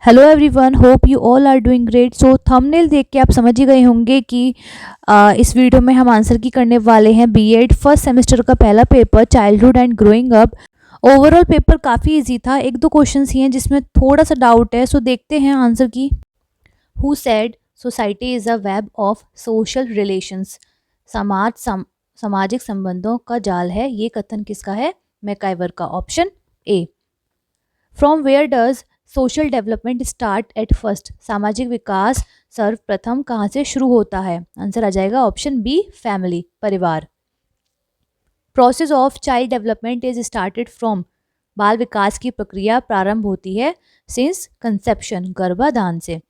Hello everyone, hope you all are doing great. So thumbnail देख के आप समझ ही गए होंगे कि इस वीडियो में हम आंसर की करने वाले हैं बीएड फर्स्ट सेमेस्टर का पहला paper childhood and growing up. Overall paper काफ़ी इजी था, एक दो क्वेश्चंस ही हैं जिसमें थोड़ा सा डाउट है। सो देखते हैं आंसर की। Who said society is a web of social relations. सामाजिक संबंधों का जाल है, ये कथन किसका है? मैकाइवर का। Option A. From where does social development start at first. सामाजिक विकास सर्वप्रथम कहाँ से शुरू होता है? आंसर आ जाएगा ऑप्शन बी, फैमिली, परिवार। Process of child development is started from. बाल विकास की प्रक्रिया प्रारंभ होती है सिंस कंसेप्शन, गर्भाधान से।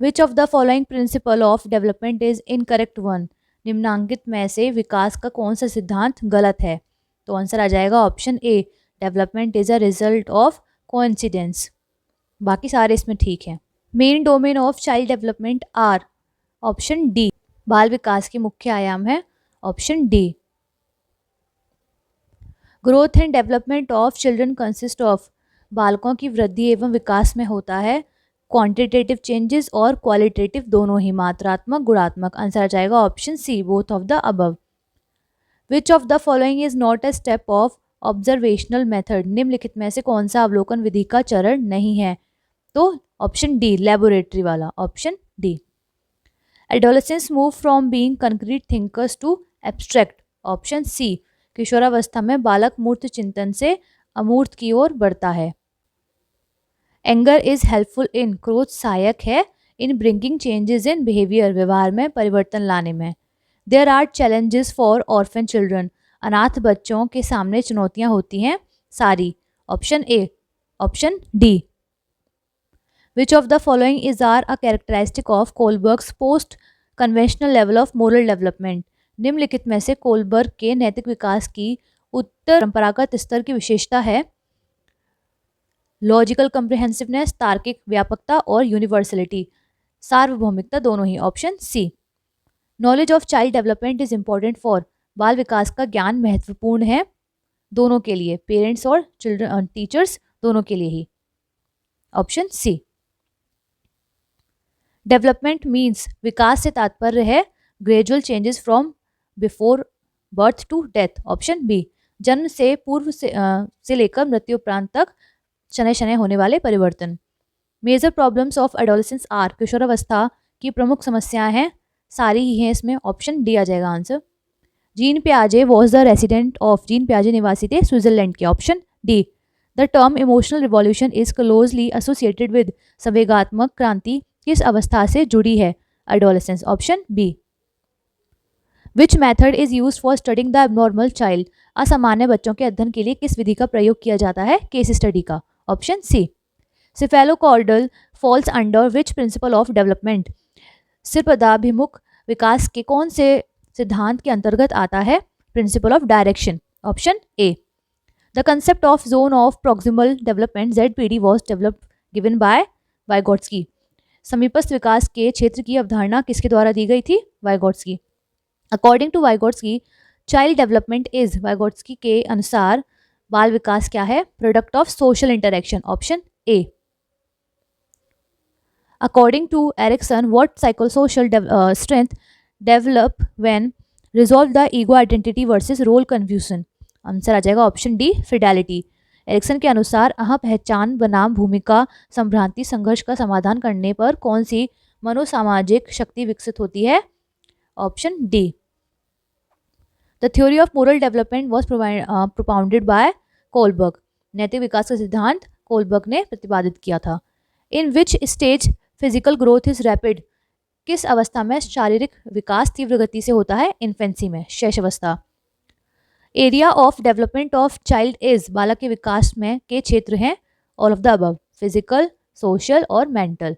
विच of the following principle of development is incorrect one. निम्नांकित में से विकास का कौन सा सिद्धांत गलत है? तो आंसर आ जाएगा option A, development is a result of coincidence. बाकी सारे इसमें ठीक हैं। Main domain of child development are. Option D, बाल विकास के मुख्य आयाम है। Option D. Growth and development of children consist of. बालकों की वृद्धि एवं विकास में होता है क्वांटिटेटिव चेंजेस और क्वालिटेटिव, दोनों ही, मात्रात्मक गुणात्मक। आंसर आ जाएगा option C, both of the above. Which of the following is not a step of observational method. निम्नलिखित में से कौन सा अवलोकन विधि का चरण नहीं है? तो ऑप्शन डी, लेबोरेटरी वाला। Option D. Adolescence move from being concrete thinkers to abstract. Option C, किशोरावस्था में बालक मूर्त चिंतन से अमूर्त की ओर बढ़ता है। Anger is helpful in. क्रोध सहायक है in bringing changes in behaviour, व्यवहार में परिवर्तन लाने में। There are challenges for orphan children. अनाथ बच्चों के सामने चुनौतियां होती हैं सारी। Option A. Option D. Which of the following is are a characteristic of Kohlberg's post conventional level of moral development. निम्नलिखित में से कोलबर्ग के नैतिक विकास की उत्तर परंपरागत स्तर की विशेषता है लॉजिकल कम्प्रिहेंसिवनेस, तार्किक व्यापकता और यूनिवर्सलिटी, सार्वभौमिकता, दोनों ही। Option C. Knowledge of child development is important for. बाल विकास का ज्ञान महत्वपूर्ण है दोनों के लिए, पेरेंट्स और चिल्ड्रन, टीचर्स दोनों के लिए ही। Option C. डेवलपमेंट मीन्स, विकास से तात्पर्य है gradual changes from before birth to death. Option B, जन्म से पूर्व से लेकर मृत्यु उपरांत तक शनै शनै होने वाले परिवर्तन। Major problems of adolescence are. किशोरावस्था की प्रमुख समस्याएं हैं सारी ही हैं इसमें। ऑप्शन डी आ जाएगा आंसर। जीन पियाजे was the resident of. Jean पियाजे निवासी थे स्विट्जरलैंड के। Option D. The term emotional revolution is closely associated with. संवेगात्मक क्रांति किस अवस्था से जुड़ी है? Adolescence. Option B. Which method is use for studying the abnormal child. असामान्य बच्चों के अध्ययन के लिए किस विधि का प्रयोग किया जाता है? केस स्टडी का। Option C. Cephalocaudal falls under which principle of development. सिरपदाभिमुख विकास के कौन से सिद्धांत के अंतर्गत आता है? Principle of direction. Option A. The concept of zone of proximal development ZPD was developed given by Vygotsky. समीपस्थ विकास के क्षेत्र की अवधारणा किसके द्वारा दी गई थी? Vygotsky. According to Vygotsky child development is. Vygotsky के अनुसार बाल विकास क्या है? Product of social interaction. Option A. According to Erikson, what psychosocial strength develop when resolve the ego identity versus role confusion? Answer आ जाएगा ऑप्शन डी, फिडेलिटी। एरिक्सन के अनुसार अह पहचान बनाम भूमिका संभ्रांति संघर्ष का समाधान करने पर कौन सी मनोसामाजिक शक्ति विकसित होती है? Option D. The theory of moral development was propounded by Kohlberg. नैतिक विकास का सिद्धांत कोलबर्ग ने प्रतिपादित किया था। In which stage physical growth is rapid. किस अवस्था में शारीरिक विकास तीव्र गति से होता है? इन्फेंसी में, शैशवावस्था। Area of development of child is. बालक के विकास में के क्षेत्र हैं all of the above, physical, social और mental.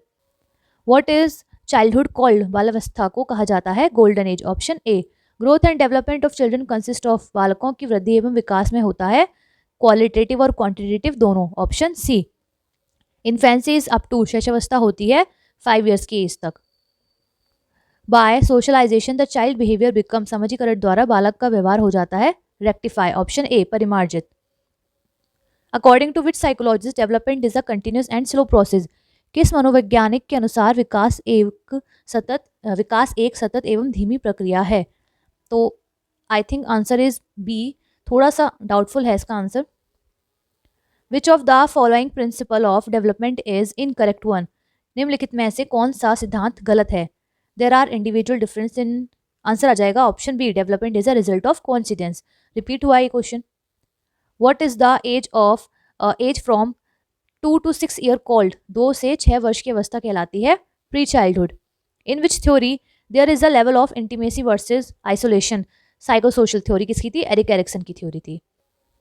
What is childhood called. बालावस्था को कहा जाता है golden age. Option A. Growth and development of children consist of. बालकों की वृद्धि एवं विकास में होता है क्वालिटेटिव और क्वांटिटेटिव, दोनों। Option C. Infancy is up to. शैशवावस्था होती है 5 ईयर्स की एज तक। By socialization the child behaviour become. सामाजिकरण द्वारा बालक का व्यवहार हो जाता है रेक्टिफाई। ऑप्शन ए, परिमार्जित। According to which psychologist development is a continuous and slow process. किस मनोवैज्ञानिक के अनुसार विकास एक सतत एवं धीमी प्रक्रिया है? तो I think answer is B. थोड़ा सा डाउटफुल है इसका answer. Which of the following principle of development is incorrect one? निम्नलिखित में से कौन सा सिद्धांत गलत है? There are individual difference in. Answer आ जाएगा option B, development is a result of coincidence. Repeat हुआ ये question. What is the age from 2 to 6 year called? 2 से 6 वर्ष की अवस्था कहलाती है pre childhood. In which theory there is a level of intimacy versus isolation? Psychosocial theory किसकी थी? एरिक एरिक्सन की थ्योरी थी।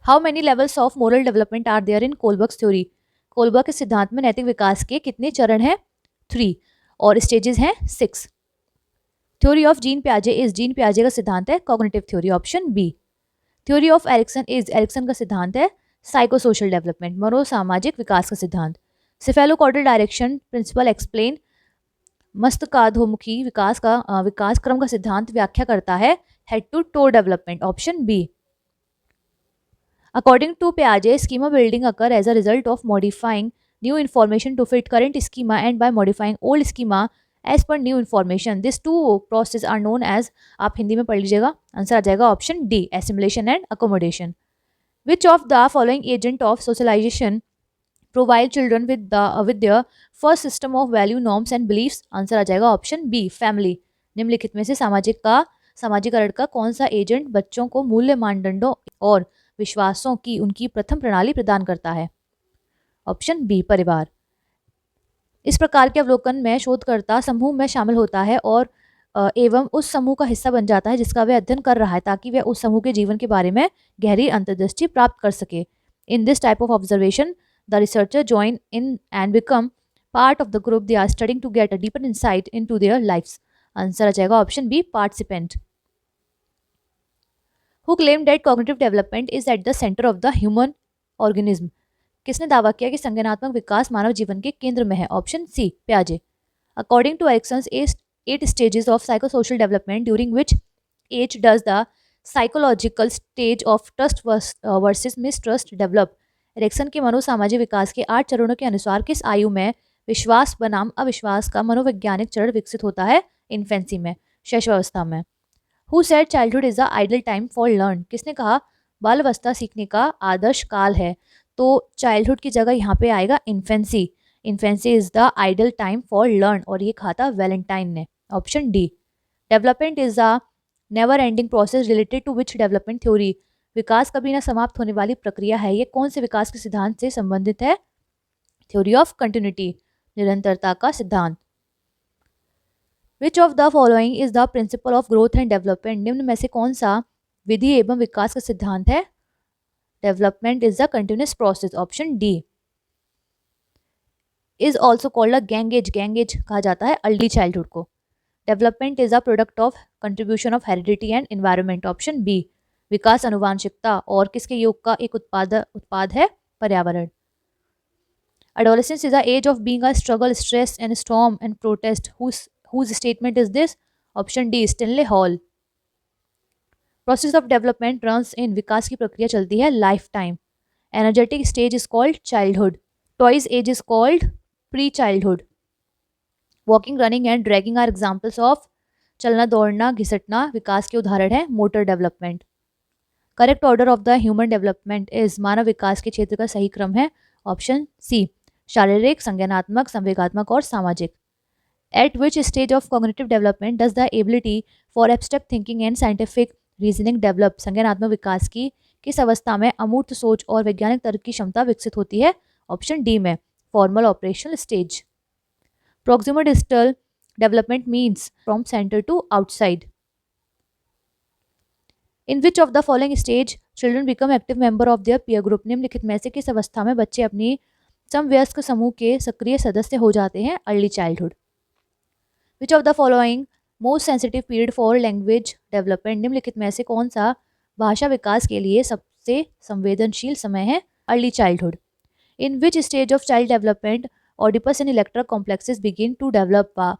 How many levels of moral development are there in Kohlberg theory? Kohlberg के सिद्धांत में नैतिक विकास के कितने चरण हैं? 3 और स्टेजेस हैं 6। थ्योरी ऑफ जीन प्याजे इज। जीन प्याजे का सिद्धांत है cognitive theory, option B. Theory of Erikson is. Erikson का सिद्धांत है साइकोसोशल डेवलपमेंट, मनोसामाजिक विकास का सिद्धांत। सिफेलोकॉर्डल डायरेक्शन प्रिंसिपल एक्सप्लेन मस्तिष्काधोमुखी विकास क्रम का सिद्धांत व्याख्या करता है head to toe development, option B. According to Piaget, schema building occur as a result of modifying new information to fit current schema and by modifying old schema as per new information. These two processes are known as, आप हिंदी में पढ़ लीजिएगा, answer आ जाएगा option D, assimilation and accommodation. Which of the following agent of socialization provide children with their first system of value norms and beliefs? Answer आ जाएगा option B, family. निम्नलिखित में से सामाजिकरण का कौन सा एजेंट बच्चों को मूल्य मानदंडों और विश्वासों की उनकी प्रथम प्रणाली प्रदान करता है? ऑप्शन बी, परिवार। इस प्रकार के अवलोकन में शोधकर्ता समूह में शामिल होता है और एवं उस समूह का हिस्सा बन जाता है जिसका वह अध्ययन कर रहा है, ताकि वह उस समूह के जीवन के बारे में गहरी अंतर्दृष्टि प्राप्त कर सके। In this type of observation the researcher join in and become part of the group they are studying to get a deeper insight into their lifes. Answer आ जाएगा option B, participant. Who claimed that cognitive development is at the center of the human organism? किसने दावा किया कि संज्ञानात्मक विकास मानव जीवन के केंद्र में है? ऑप्शन सी, प्याजे। According to Erickson's 8 stages of psychosocial development, during which age does the psychological stage of trust versus mistrust develop? Erikson के मनोसामाजिक विकास के 8 चरणों के अनुसार किस आयु में विश्वास बनाम अविश्वास का मनोवैज्ञानिक चरण विकसित होता है? इन्फेंसी में, शैशवावस्था में। Who said childhood is the ideal time for learn? किसने कहा बाल अवस्था सीखने का आदर्श काल है? तो चाइल्डहुड की जगह यहाँ पे आएगा infancy. Infancy is the ideal time for learn, और ये कहा था वैलेंटाइन ने, option D. Development is a never ending process related to which development theory? विकास कभी ना समाप्त होने वाली प्रक्रिया है, ये कौन से विकास के सिद्धांत से संबंधित है? थ्योरी ऑफ कंटिन्यूटी, निरंतरता का सिद्धांत। विच of the following is the principle of growth and development? निम्न में से कौन सा विधि एवं विकास का सिद्धांत है? Development is the continuous process, option D. Is also called a gang age कहा जाता है अर्ली चाइल्डहुड को। Development is a product of contribution of heredity and environment, option B. विकास अनुवांशिकता और किसके योग का एक उत्पाद है? पर्यावरण। Adolescence is the age of being a struggle, stress and storm and protest. Whose statement is this? Option D, Stanley Hall. Process of development runs in, विकास की प्रक्रिया चलती है life time. Energetic stage is called childhood. Toys age is called pre-childhood. Walking, running and dragging are examples of, चलना दौड़ना घिसटना विकास के उदाहरण है motor development. Correct order of the human development is, मानव विकास के क्षेत्र का सही क्रम है ऑप्शन सी, शारीरिक, संज्ञानात्मक, संवेगात्मक और सामाजिक। At which stage of cognitive development does the ability for abstract thinking and scientific reasoning develop? संज्ञानात्मक विकास की किस अवस्था में अमूर्त सोच और वैज्ञानिक तर्क की क्षमता विकसित होती है? ऑप्शन डी में, formal operational stage. Proximal distal development means from center to outside. In which of the following stage children become active member of their peer group? निम्नलिखित में से किस अवस्था में बच्चे अपनी समवयस्क समूह के सक्रिय सदस्य हो जाते हैं? Early childhood. Which of the following most sensitive period for language development? निम्नलिखित में से कौन सा भाषा विकास के लिए सबसे संवेदनशील समय है? Early childhood. In which stage of child development Oedipus and Electra complexes begin to develop?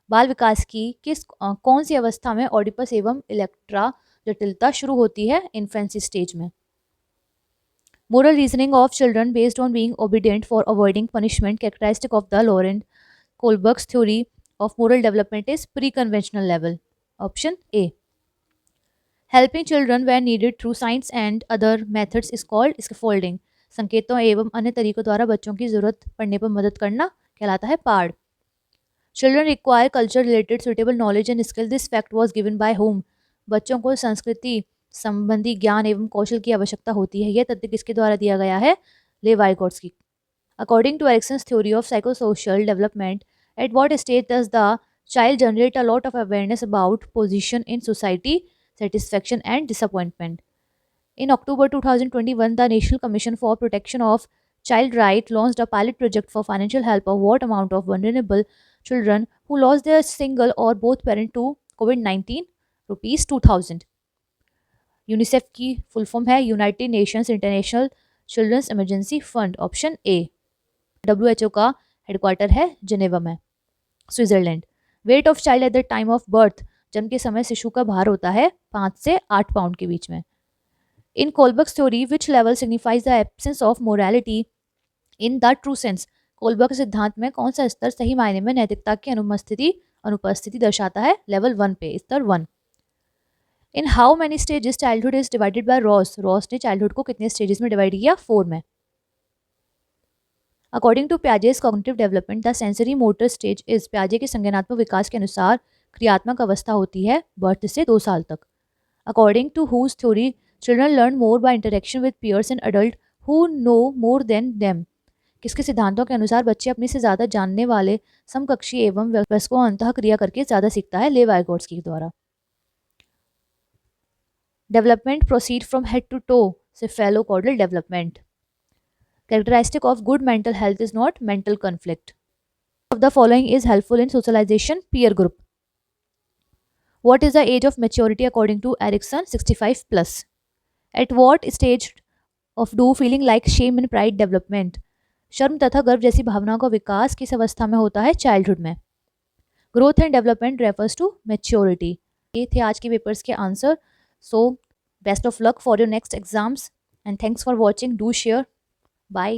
बाल विकास की कौन सी अवस्था में ओडिपस एवं इलेक्ट्रा जटिलता शुरू होती है? इन्फेंसी स्टेज में। Moral reasoning of children based on being obedient for avoiding punishment, characteristic of the Laurent Kohlberg's theory of moral development is pre-conventional level. Option A. Helping children where needed through science and other methods is called scaffolding. संकेतों एवं अन्य तरीकों द्वारा बच्चों की जरूरत पड़ने पर मदद करना कहलाता है पाड़. Children require culture related suitable knowledge and skill. This fact was given by whom? बच्चों को संस्कृति संबंधी ज्ञान एवं कौशल की आवश्यकता होती है. यह तथ्य किसके द्वारा दिया गया है? लेवाइगोट्स्की. According to Erickson's theory of psychosocial development, at what stage does the child generate a lot of awareness about position in society, satisfaction, and disappointment? In October 2021, the National Commission for Protection of Child Rights launched a pilot project for financial help of what amount of vulnerable children who lost their single or both parent to COVID-19? Rupees 2000. UNICEF की full form है United Nations International Children's Emergency Fund. Option A. WHO का headquarter है Geneva में, Switzerland. Weight of child at the time of birth, जन्म के समय शिशु का भार होता है 5 से 8 पाउंड के बीच में. In Kohlberg's theory which level signifies the absence of morality in the true sense. Kohlberg सिद्धांत में कौन सा स्तर सही मायने में नैतिकता की अनुपस्थिति दर्शाता है? लेवल 1 पे, स्तर 1. In how many stages childhood is divided by Ross. Ross ने चाइल्डहुड को कितने स्टेजेस में डिवाइड किया? 4 में. According to Piaget's cognitive development, the sensory motor stage is. प्याजे के संज्ञानात्मक विकास के अनुसार क्रियात्मक अवस्था होती है बर्थ से 2 साल तक. According to whose theory, children learn more by interaction with peers and adult who know more than them. किसके सिद्धांतों के अनुसार बच्चे अपने से ज़्यादा जानने वाले समकक्षी एवं वयस्कों अंतः क्रिया करके ज़्यादा सीखता है? लेवाइगोट्स्की द्वारा. Development proceed from head to toe, cephalocaudal development. Characteristic of good mental health is not mental conflict. Of the following is helpful in socialization? Peer group. What is the age of maturity according to Erickson? 65 plus. At what stage of do feeling like shame and pride development? शर्म तथा गर्व जैसी भावनाओं का विकास किस अवस्था में होता है? चाइल्डहुड में. Growth and development refers to maturity. ये थे आज के पेपर्स के answer. So best of luck for your next exams and thanks for watching. Do share. Bye.